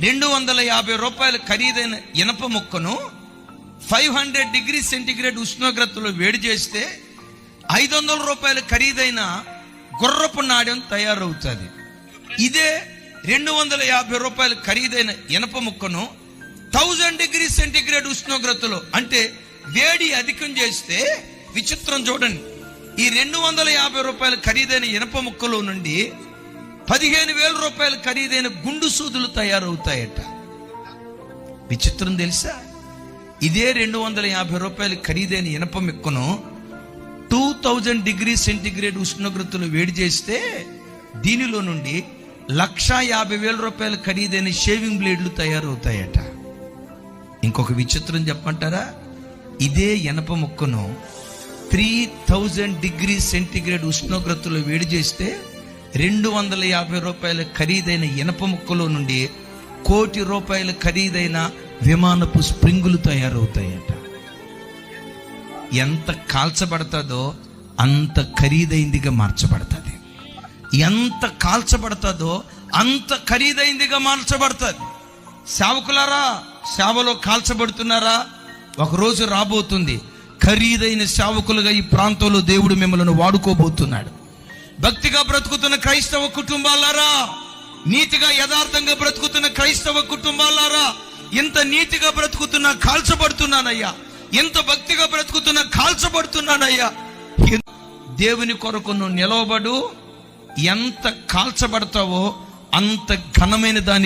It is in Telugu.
250 రూపాయలు ఖరీదైన ఇనప ముక్కను 500 డిగ్రీ సెంటిగ్రేడ్ ఉష్ణోగ్రతలో వేడి చేస్తే 500 రూపాయలు ఖరీదైన గుర్రపు నాడెం తయారవుతుంది. ఇదే 250 రూపాయలు ఖరీదైన ఇనప ముక్కను 1000 డిగ్రీ సెంటిగ్రేడ్ ఉష్ణోగ్రతలో అంటే వేడి అధికం చేస్తే విచిత్రం చూడండి. ఈ 250 రూపాయలు ఖరీదైన ఇనప ముక్కలో నుండి 15,000 రూపాయలు ఖరీదైన గుండు సూదులు తయారవుతాయట. విచిత్రం తెలుసా? ఇదే 250 రూపాయలు ఖరీదైన ఇనప ముక్కను 2000 డిగ్రీ సెంటిగ్రేడ్ ఉష్ణోగ్రతలు వేడి చేస్తే దీనిలో నుండి 150,000 రూపాయలు ఖరీదైన షేవింగ్ బ్లేడ్లు తయారవుతాయట. ఇంకొక విచిత్రం చెప్పమంటారా? ఇదే ఇనప ముక్కను 3000 డిగ్రీ సెంటిగ్రేడ్ ఉష్ణోగ్రతలో వేడి చేస్తే 250 రూపాయల ఖరీదైన ఇనప ముక్కలో నుండి 1,00,00,000 రూపాయల ఖరీదైన విమానపు స్ప్రింగులు తయారవుతాయట. ఎంత కాల్చబడతాదో అంత ఖరీదైందిగా మార్చబడుతుంది. ఎంత కాల్చబడతాదో అంత ఖరీదైందిగా మార్చబడుతుంది. సేవకులారా, సేవలో కాల్చబడుతున్నారా? ఒకరోజు రాబోతుంది, ఖరీదైన సేవకులుగా ఈ ప్రాంతంలో దేవుడు మిమ్మల్ని వాడుకోబోతున్నాడు. భక్తిగా బ్రతుకుతున్న క్రైస్తవ కుటుంబాలారా, నీతిగా యథార్థంగా బ్రతుకుతున్న క్రైస్తవ కుటుంబాలారా, ఎంత నీతిగా బ్రతుకుతున్నా కాల్చబడుతున్నానయ్యా, ఎంత భక్తిగా బ్రతుకుతున్నా కాల్చబడుతున్నానయ్యా. దేవుని కొరకు నువ్వు నిలవబడు. ఎంత కాల్చబడతావో అంత ఘనమైన దానికి